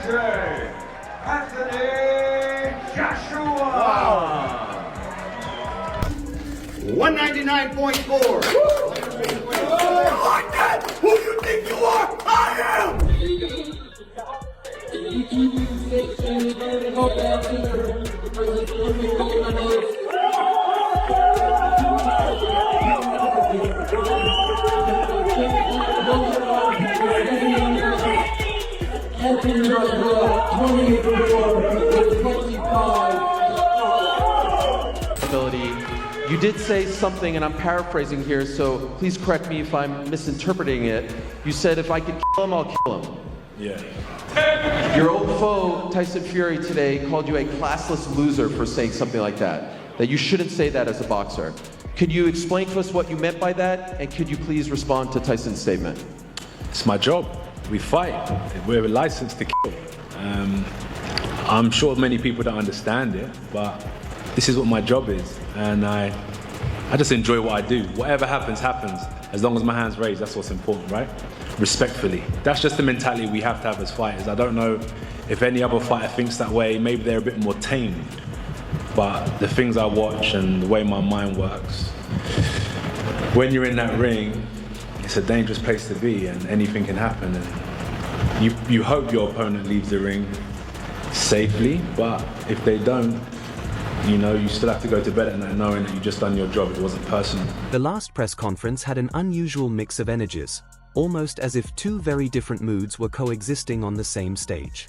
AJ Anthony Joshua. Wow. 199.4. Like that? Who do you think you are? I am! You did say something, and I'm paraphrasing here, so please correct me if I'm misinterpreting it. You said if I could kill him, I'll kill him. Yeah. Your old foe, Tyson Fury, today called you a classless loser for saying something like that. That you shouldn't say that as a boxer. Could you explain to us what you meant by that, and could you please respond to Tyson's statement? It's my job. We fight. We're licensed to kill. I'm sure many people don't understand it, but this is what my job is, and I just enjoy what I do. Whatever happens, happens. As long as my hand's raised, that's what's important, right? Respectfully. That's just the mentality we have to have as fighters. I don't know if any other fighter thinks that way. Maybe they're a bit more tamed. But the things I watch and the way my mind works, when you're in that ring, it's a dangerous place to be, and anything can happen. And you hope your opponent leaves the ring safely, but if they don't, you know, you still have to go to bed at night knowing that you just done your job. It wasn't personal. The last press conference had an unusual mix of energies, almost as if two very different moods were coexisting on the same stage.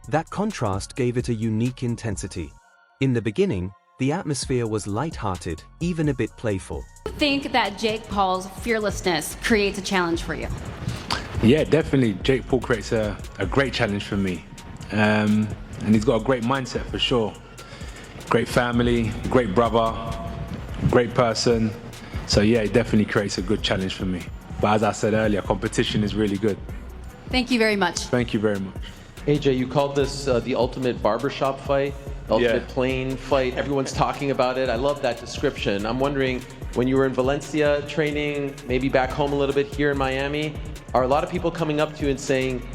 That contrast gave it a unique intensity. In the beginning, the atmosphere was light-hearted, even a bit playful. Do you think that Jake Paul's fearlessness creates a challenge for you? Yeah, definitely. Jake Paul creates a great challenge for me. And he's got a great mindset for sure. Great family, great brother, great person. So yeah, it definitely creates a good challenge for me. But as I said earlier, competition is really good. Thank you very much. Thank you very much. AJ, you called this the ultimate barbershop fight, the ultimate plane fight. Everyone's talking about it. I love that description. I'm wondering, when you were in Valencia training, maybe back home a little bit here in Miami, are a lot of people coming up to you and saying,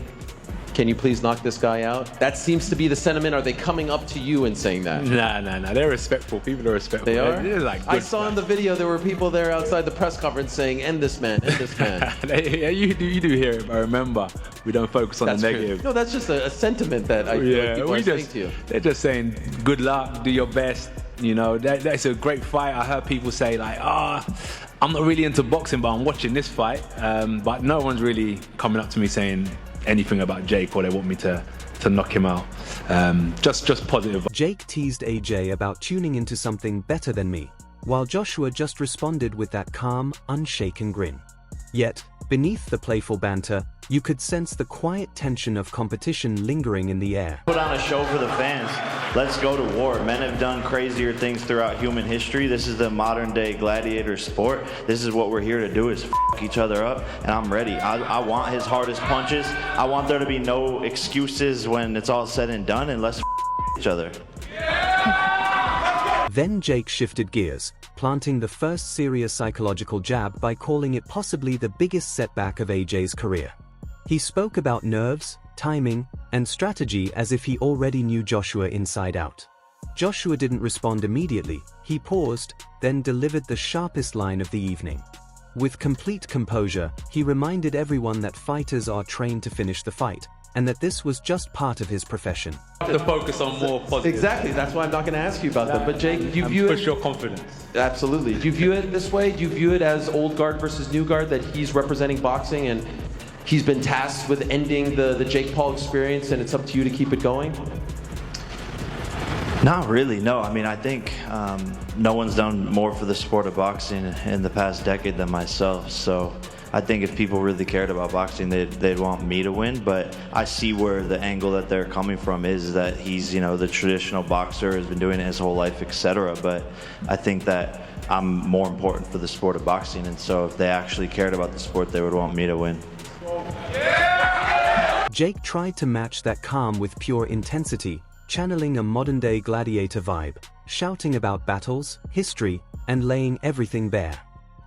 can you please knock this guy out? That seems to be the sentiment. Are they coming up to you and saying that? Nah. They're respectful. People are respectful. They are? They're like I saw in the video there were people there outside the press conference saying, end this man, end this man. Yeah, you do hear it, but remember, we don't focus on the negative. True. No, that's just a sentiment that I feel like people are saying to you. They're just saying, good luck, do your best. You know, that's a great fight. I heard people say like, I'm not really into boxing, but I'm watching this fight. But no one's really coming up to me saying anything about Jake or they want me to knock him out. Just positive. Jake teased AJ about tuning into something better than me, while Joshua just responded with that calm, unshaken grin. Yet, beneath the playful banter, you could sense the quiet tension of competition lingering in the air. Put on a show for the fans. Let's go to war. Men have done crazier things throughout human history. This is the modern day gladiator sport. This is what we're here to do, is f each other up, and I'm ready. I want his hardest punches. I want there to be no excuses when it's all said and done, and let's f each other. Then Jake shifted gears, planting the first serious psychological jab by calling it possibly the biggest setback of AJ's career. He spoke about nerves, timing, and strategy as if he already knew Joshua inside out. Joshua didn't respond immediately. He paused, then delivered the sharpest line of the evening. With complete composure, he reminded everyone that fighters are trained to finish the fight, and that this was just part of his profession. To focus on more positive. Exactly, that's why I'm not going to ask you about that. But Jake, do you view push it... your confidence. Absolutely. Do you view it this way? Do you view it as old guard versus new guard, that he's representing boxing and he's been tasked with ending the Jake Paul experience, and it's up to you to keep it going? Not really, no. I mean, I think no one's done more for the sport of boxing in the past decade than myself. So I think if people really cared about boxing, they'd want me to win. But I see where the angle that they're coming from is that he's, you know, the traditional boxer, has been doing it his whole life, etc. But I think that I'm more important for the sport of boxing. And so if they actually cared about the sport, they would want me to win. Jake tried to match that calm with pure intensity, channeling a modern-day gladiator vibe, shouting about battles, history, and laying everything bare.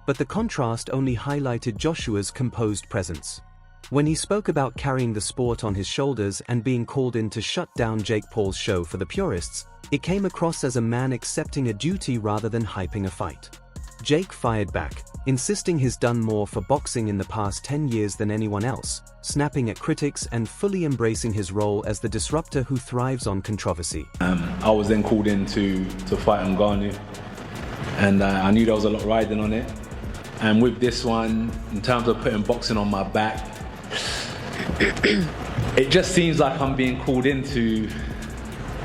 But the contrast only highlighted Joshua's composed presence. When he spoke about carrying the sport on his shoulders and being called in to shut down Jake Paul's show for the purists, it came across as a man accepting a duty rather than hyping a fight. Jake fired back, insisting he's done more for boxing in the past 10 years than anyone else, snapping at critics and fully embracing his role as the disruptor who thrives on controversy. I was then called in to fight Ngannou, and I knew there was a lot riding on it. And with this one, in terms of putting boxing on my back, it just seems like I'm being called in to,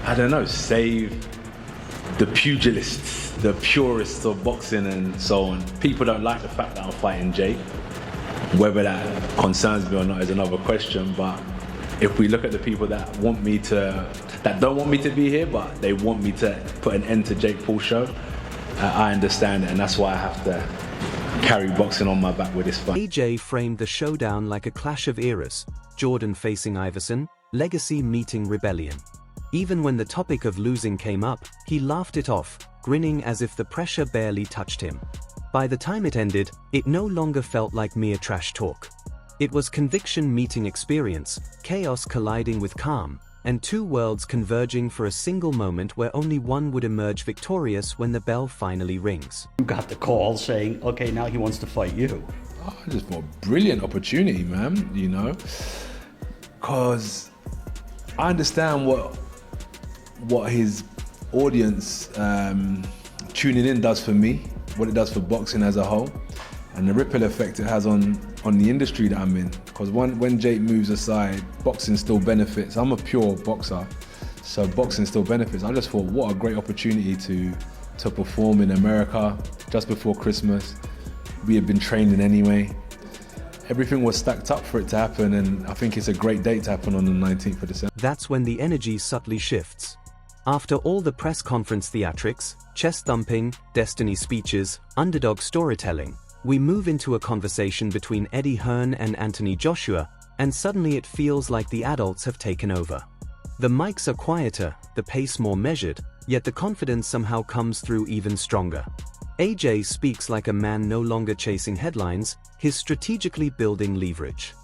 I don't know, save the pugilists, the purists of boxing and so on. People don't like the fact that I'm fighting Jake. Whether that concerns me or not is another question, but if we look at the people that don't want me to be here, but they want me to put an end to Jake Paul's show, I understand it, and that's why I have to carry boxing on my back with this fight. AJ framed the showdown like a clash of eras, Jordan facing Iverson, legacy meeting rebellion. Even when the topic of losing came up, he laughed it off, grinning as if the pressure barely touched him. By the time it ended, it no longer felt like mere trash talk. It was conviction meeting experience, chaos colliding with calm, and two worlds converging for a single moment where only one would emerge victorious when the bell finally rings. You got the call saying, okay, now he wants to fight you. Oh, just for a brilliant opportunity, man, you know, because I understand what his audience tuning in does for me, what it does for boxing as a whole, and the ripple effect it has on the industry that I'm in. Because when Jake moves aside, boxing still benefits. I'm a pure boxer, so boxing still benefits. I just thought, what a great opportunity to perform in America just before Christmas. We had been training anyway. Everything was stacked up for it to happen, and I think it's a great date to happen on the 19th of December. That's when the energy subtly shifts. After all the press conference theatrics, chest thumping, destiny speeches, underdog storytelling, we move into a conversation between Eddie Hearn and Anthony Joshua, and suddenly it feels like the adults have taken over. The mics are quieter, the pace more measured, yet the confidence somehow comes through even stronger. AJ speaks like a man no longer chasing headlines, he's strategically building leverage.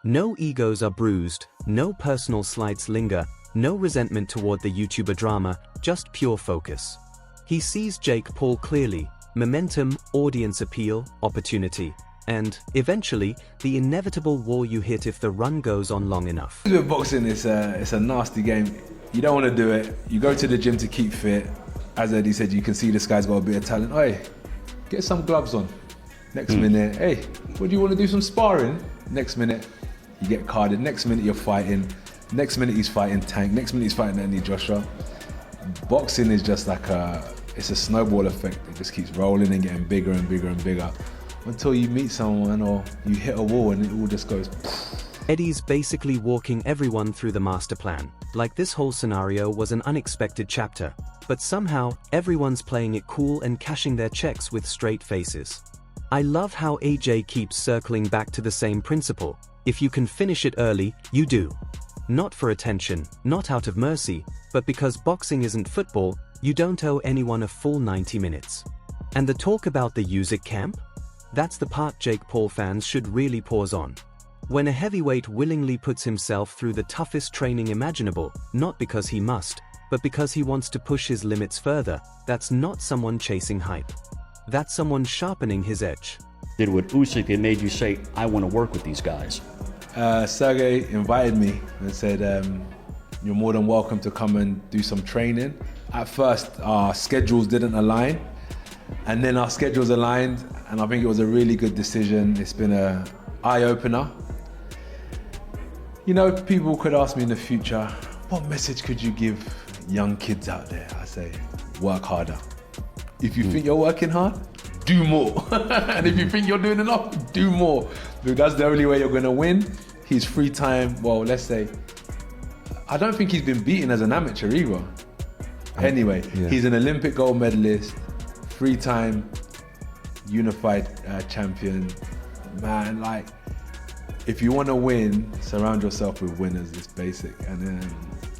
No egos are bruised, no personal slights linger, no resentment toward the YouTuber drama, just pure focus. He sees Jake Paul clearly, momentum, audience appeal, opportunity, and, eventually, the inevitable wall you hit if the run goes on long enough. With boxing, it's a nasty game. You don't want to do it. You go to the gym to keep fit. As Eddie said, you can see this guy's got a bit of talent. Hey, get some gloves on. Next minute, hey, what do you want to do, some sparring? Next minute, you get carded. Next minute, you're fighting. Next minute, he's fighting Tank. Next minute, he's fighting Anthony Joshua. Boxing is just like it's a snowball effect. It just keeps rolling and getting bigger and bigger and bigger until you meet someone or you hit a wall and it all just goes. Eddie's basically walking everyone through the master plan, like this whole scenario was an unexpected chapter, but somehow everyone's playing it cool and cashing their checks with straight faces. I love how AJ keeps circling back to the same principle: if you can finish it early, you do. Not for attention, not out of mercy, but because boxing isn't football, you don't owe anyone a full 90 minutes. And the talk about the Usyk camp? That's the part Jake Paul fans should really pause on. When a heavyweight willingly puts himself through the toughest training imaginable, not because he must, but because he wants to push his limits further, that's not someone chasing hype. That's someone sharpening his edge. Did with Usyk, it made you say, I want to work with these guys? Sergey invited me and said, you're more than welcome to come and do some training. At first, our schedules didn't align, and then our schedules aligned, and I think it was a really good decision. It's been an eye-opener. You know, people could ask me in the future, what message could you give young kids out there? I say, work harder. If you think you're working hard, do more. And if you think you're doing enough, do more. Because that's the only way you're gonna win. His free time, well, let's say, I don't think he's been beaten as an amateur either. Anyway, He's an Olympic gold medalist, free time, unified champion. Man, like, if you wanna win, surround yourself with winners, it's basic. And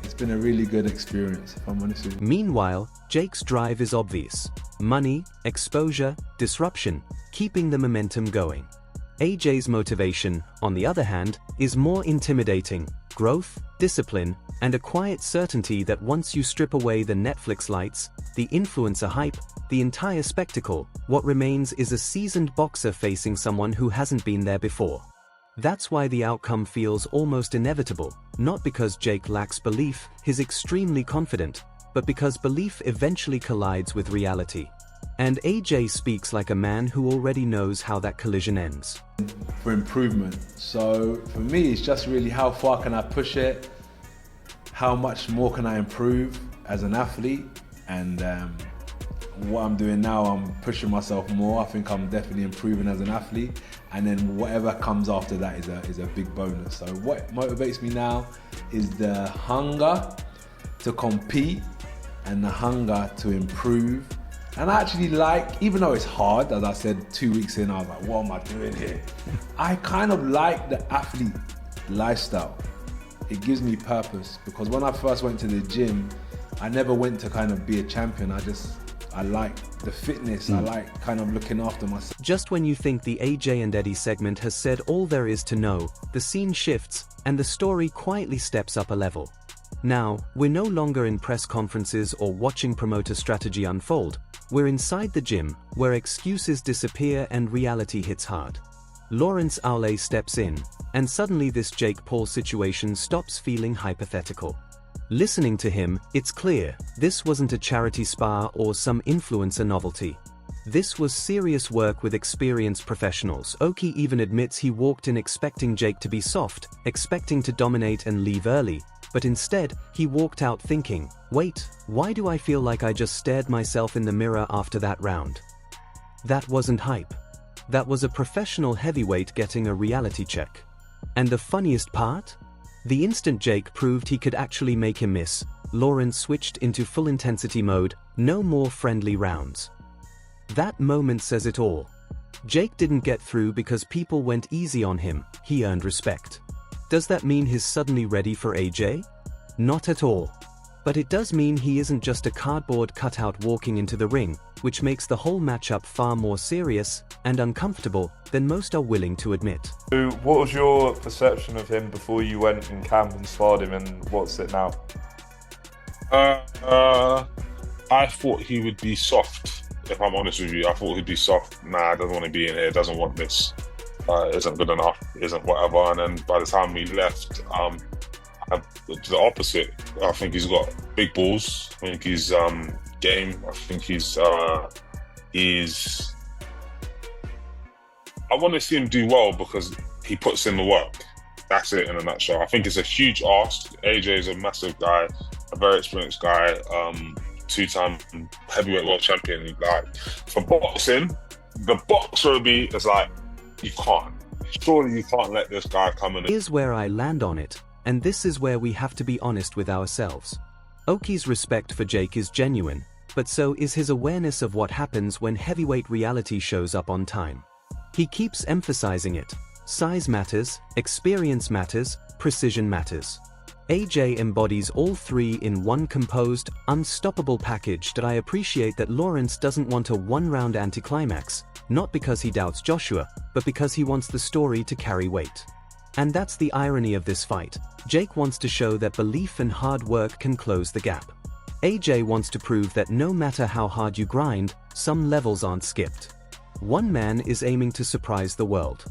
it's been a really good experience, if I'm honest with you. Meanwhile, Jake's drive is obvious. Money, exposure, disruption, keeping the momentum going. AJ's motivation, on the other hand, is more intimidating: growth, discipline, and a quiet certainty that once you strip away the Netflix lights, the influencer hype, the entire spectacle, what remains is a seasoned boxer facing someone who hasn't been there before. That's why the outcome feels almost inevitable, not because Jake lacks belief, he's extremely confident, but because belief eventually collides with reality. And AJ speaks like a man who already knows how that collision ends. For improvement. So for me, it's just really how far can I push it? How much more can I improve as an athlete? And what I'm doing now, I'm pushing myself more. I think I'm definitely improving as an athlete. And then whatever comes after that is a big bonus. So what motivates me now is the hunger to compete and the hunger to improve. And I actually like, even though it's hard, as I said 2 weeks in, I was like, what am I doing here? I kind of like the athlete lifestyle. It gives me purpose, because when I first went to the gym, I never went to kind of be a champion. I like the fitness. I like kind of looking after myself. Just when you think the AJ and Eddie segment has said all there is to know, the scene shifts, and the story quietly steps up a level. Now, we're no longer in press conferences or watching promoter strategy unfold. We're inside the gym, where excuses disappear and reality hits hard. Lawrence Okolie steps in, and suddenly this Jake Paul situation stops feeling hypothetical. Listening to him, it's clear, this wasn't a charity spa or some influencer novelty. This was serious work with experienced professionals. Okolie even admits he walked in expecting Jake to be soft, expecting to dominate and leave early, but instead, he walked out thinking, wait, why do I feel like I just stared myself in the mirror after that round? That wasn't hype. That was a professional heavyweight getting a reality check. And the funniest part? The instant Jake proved he could actually make him miss, Lawrence switched into full intensity mode, no more friendly rounds. That moment says it all. Jake didn't get through because people went easy on him, he earned respect. Does that mean he's suddenly ready for AJ? Not at all. But it does mean he isn't just a cardboard cutout walking into the ring, which makes the whole matchup far more serious and uncomfortable than most are willing to admit. So what was your perception of him before you went in camp and sparred him, and what's it now? I thought he would be soft, if I'm honest with you. I thought he'd be soft. Nah, doesn't want to be in here, doesn't want this. Isn't good enough, isn't whatever. And then by the time we left, to the opposite. I think he's got big balls. I think he's game. I think he's I want to see him do well because he puts in the work. That's it in a nutshell. I think it's a huge ask. AJ is a massive guy, a very experienced guy, two-time heavyweight world champion. Like, for boxing, the boxer is like, you can't. Surely you can't let this guy come in. Here's where I land on it, and this is where we have to be honest with ourselves. Oki's respect for Jake is genuine, but so is his awareness of what happens when heavyweight reality shows up on time. He keeps emphasizing it. Size matters, experience matters, precision matters. AJ embodies all three in one composed, unstoppable package that I appreciate that Lawrence doesn't want a one-round anticlimax, not because he doubts Joshua, but because he wants the story to carry weight. And that's the irony of this fight. Jake wants to show that belief and hard work can close the gap. AJ wants to prove that no matter how hard you grind, some levels aren't skipped. One man is aiming to surprise the world.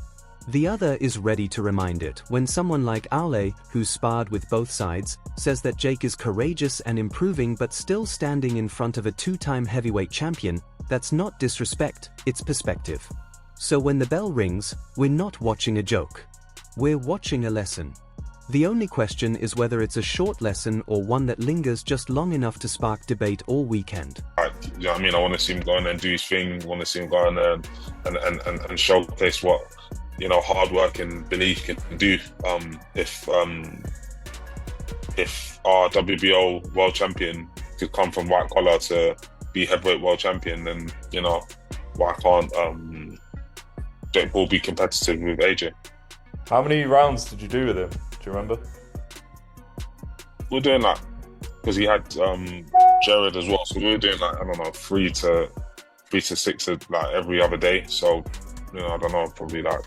The other is ready to remind it when someone like Okolie, who's sparred with both sides, says that Jake is courageous and improving but still standing in front of a two-time heavyweight champion. That's not disrespect, it's perspective. So when the bell rings, we're not watching a joke. We're watching a lesson. The only question is whether it's a short lesson or one that lingers just long enough to spark debate all weekend. You know what I mean? I want to see him go in there and do his thing. I want to see him go in there and showcase what, you know, hard work and belief can do. If our WBO world champion could come from white collar to be heavyweight world champion, then, you know, why can't Jake Paul be competitive with AJ? How many rounds did you do with him? Do you remember? We're doing like, because he had Jared as well, so we were doing like, I don't know, 3 to 6 like every other day. So, you know, I don't know, probably like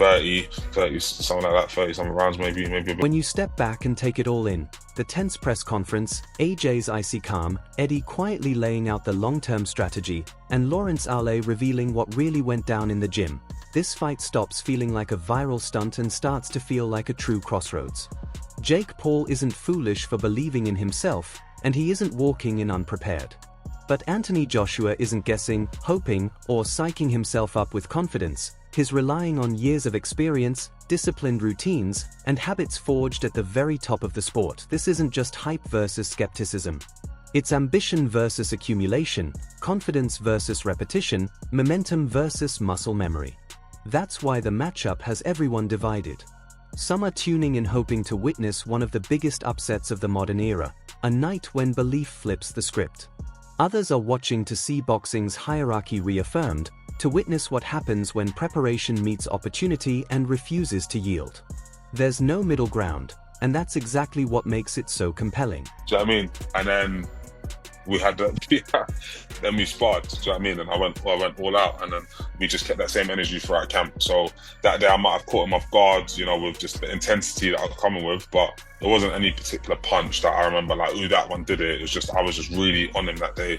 30, something like that, 30 something rounds, maybe a bit. When you step back and take it all in, the tense press conference, AJ's icy calm, Eddie quietly laying out the long-term strategy, and Lawrence Okolie revealing what really went down in the gym, this fight stops feeling like a viral stunt and starts to feel like a true crossroads. Jake Paul isn't foolish for believing in himself, and he isn't walking in unprepared. But Anthony Joshua isn't guessing, hoping, or psyching himself up with confidence. He's relying on years of experience, disciplined routines, and habits forged at the very top of the sport. This isn't just hype versus skepticism. It's ambition versus accumulation, confidence versus repetition, momentum versus muscle memory. That's why the matchup has everyone divided. Some are tuning in hoping to witness one of the biggest upsets of the modern era, a night when belief flips the script. Others are watching to see boxing's hierarchy reaffirmed, to witness what happens when preparation meets opportunity and refuses to yield. There's no middle ground, and that's exactly what makes it so compelling. Do you know what I mean? And then we had then we sparred, do you know what I mean? And I went all out, and then we just kept that same energy throughout camp. So that day I might have caught him off guard, you know, with just the intensity that I was coming with, but there wasn't any particular punch that I remember like, ooh, that one did it. It was just, I was just really on him that day.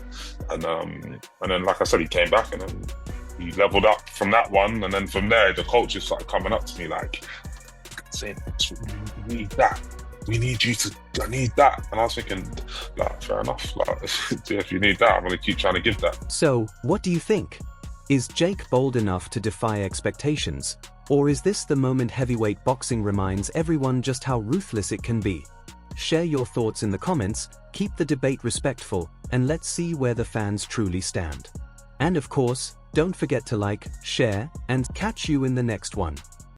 And then, like I said, he came back and then he leveled up from that one. And then from there, the coaches started coming up to me like, saying, we need that. We need you to, I need that. And I was thinking, like, fair enough. Like, if you need that, I'm going to keep trying to give that. So, what do you think? Is Jake bold enough to defy expectations? Or is this the moment heavyweight boxing reminds everyone just how ruthless it can be? Share your thoughts in the comments, keep the debate respectful, and let's see where the fans truly stand. And of course, don't forget to like, share, and catch you in the next one.